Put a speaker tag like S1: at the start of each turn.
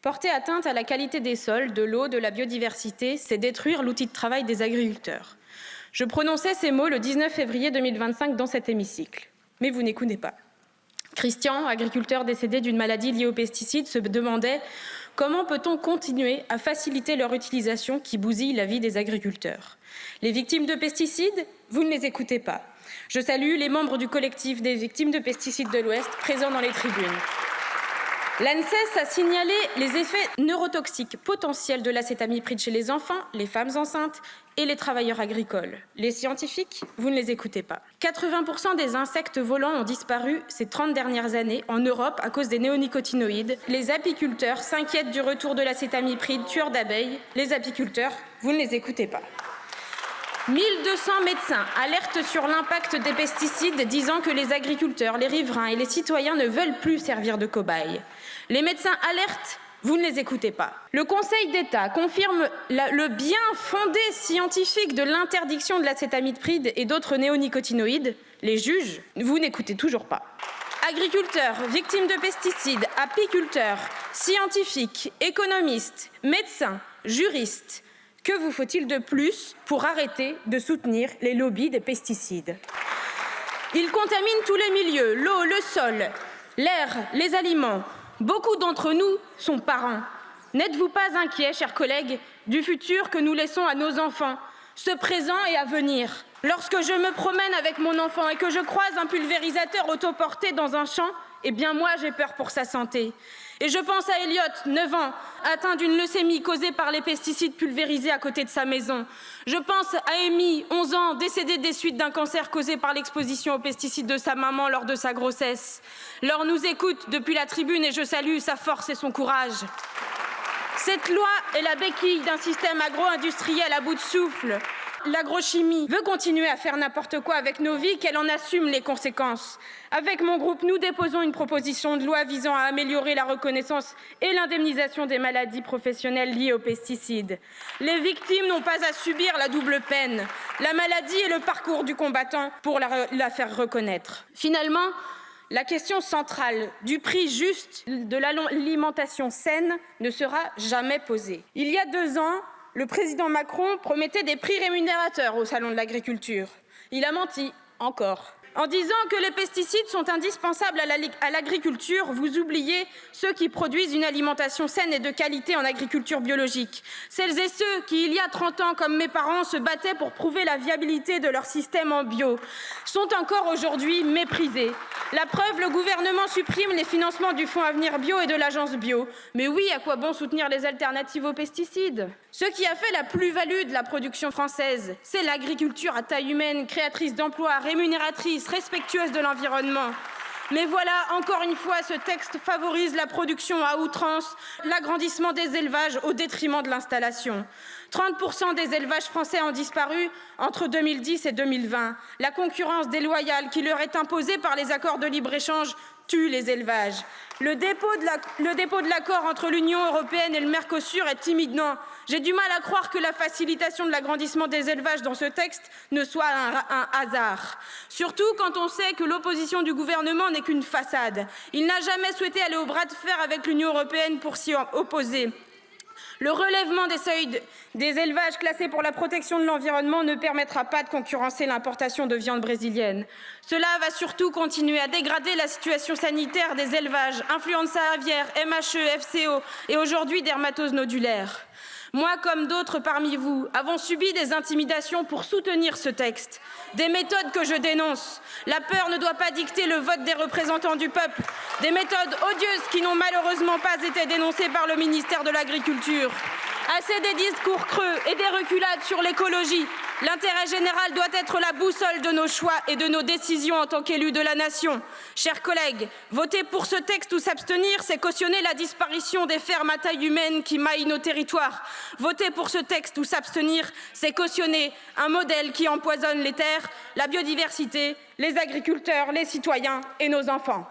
S1: Porter atteinte à la qualité des sols, de l'eau, de la biodiversité, c'est détruire l'outil de travail des agriculteurs. Je prononçais ces mots le 19 février 2025 dans cet hémicycle. Mais vous n'écoutez pas. Christian, agriculteur décédé d'une maladie liée aux pesticides, se demandait comment peut-on continuer à faciliter leur utilisation qui bousille la vie des agriculteurs. Les victimes de pesticides, vous ne les écoutez pas. Je salue les membres du collectif des victimes de pesticides de l'Ouest présents dans les tribunes. L'ANSES a signalé les effets neurotoxiques potentiels de l'acétamipride chez les enfants, les femmes enceintes et les travailleurs agricoles. Les scientifiques, vous ne les écoutez pas. 80% des insectes volants ont disparu ces 30 dernières années en Europe à cause des néonicotinoïdes. Les apiculteurs s'inquiètent du retour de l'acétamipride, tueur d'abeilles. Les apiculteurs, vous ne les écoutez pas. 1200 médecins alertent sur l'impact des pesticides, disant que les agriculteurs, les riverains et les citoyens ne veulent plus servir de cobayes. Les médecins alertent, vous ne les écoutez pas. Le Conseil d'État confirme le bien fondé scientifique de l'interdiction de l'acétamipride et d'autres néonicotinoïdes. Les juges, vous n'écoutez toujours pas. Agriculteurs, victimes de pesticides, apiculteurs, scientifiques, économistes, médecins, juristes, que vous faut-il de plus pour arrêter de soutenir les lobbies des pesticides? Ils contaminent tous les milieux, l'eau, le sol, l'air, les aliments. Beaucoup d'entre nous sont parents. N'êtes-vous pas inquiets, chers collègues, du futur que nous laissons à nos enfants, ce présent et à venir? Lorsque je me promène avec mon enfant et que je croise un pulvérisateur autoporté dans un champ, eh bien moi j'ai peur pour sa santé. Et je pense à Elliot, 9 ans, atteint d'une leucémie causée par les pesticides pulvérisés à côté de sa maison. Je pense à Amy, 11 ans, décédée des suites d'un cancer causé par l'exposition aux pesticides de sa maman lors de sa grossesse. Laure nous écoute depuis la tribune et je salue sa force et son courage. Cette loi est la béquille d'un système agro-industriel à bout de souffle. L'agrochimie veut continuer à faire n'importe quoi avec nos vies, qu'elle en assume les conséquences. Avec mon groupe, nous déposons une proposition de loi visant à améliorer la reconnaissance et l'indemnisation des maladies professionnelles liées aux pesticides. Les victimes n'ont pas à subir la double peine, la maladie et le parcours du combattant pour la faire reconnaître. Finalement, la question centrale du prix juste de l'alimentation saine ne sera jamais posée. Il y a 2 ans, le président Macron promettait des prix rémunérateurs au salon de l'agriculture. Il a menti, encore. En disant que les pesticides sont indispensables à l'agriculture, vous oubliez ceux qui produisent une alimentation saine et de qualité en agriculture biologique. Celles et ceux qui, il y a 30 ans, comme mes parents, se battaient pour prouver la viabilité de leur système en bio, sont encore aujourd'hui méprisés. La preuve, le gouvernement supprime les financements du Fonds Avenir Bio et de l'Agence Bio. Mais oui, à quoi bon soutenir les alternatives aux pesticides? Ce qui a fait la plus-value de la production française, c'est l'agriculture à taille humaine, créatrice d'emplois, rémunératrice, respectueuse de l'environnement. Mais voilà, encore une fois, ce texte favorise la production à outrance, l'agrandissement des élevages au détriment de l'installation. 30% des élevages français ont disparu entre 2010 et 2020. La concurrence déloyale qui leur est imposée par les accords de libre-échange tue les élevages. Le dépôt de l'accord entre l'Union européenne et le Mercosur est imminent. J'ai du mal à croire que la facilitation de l'agrandissement des élevages dans ce texte ne soit un hasard. Surtout quand on sait que l'opposition du gouvernement n'est qu'une façade. Il n'a jamais souhaité aller au bras de fer avec l'Union européenne pour s'y opposer. Le relèvement des seuils des élevages classés pour la protection de l'environnement ne permettra pas de concurrencer l'importation de viande brésilienne. Cela va surtout continuer à dégrader la situation sanitaire des élevages, influenza aviaire, MHE, FCO et aujourd'hui dermatose nodulaire. Moi, comme d'autres parmi vous, avons subi des intimidations pour soutenir ce texte. Des méthodes que je dénonce. La peur ne doit pas dicter le vote des représentants du peuple. Des méthodes odieuses qui n'ont malheureusement pas été dénoncées par le ministère de l'Agriculture. Assez des discours creux et des reculades sur l'écologie. L'intérêt général doit être la boussole de nos choix et de nos décisions en tant qu'élus de la nation. Chers collègues, voter pour ce texte ou s'abstenir, c'est cautionner la disparition des fermes à taille humaine qui maillent nos territoires. Voter pour ce texte ou s'abstenir, c'est cautionner un modèle qui empoisonne les terres, la biodiversité, les agriculteurs, les citoyens et nos enfants.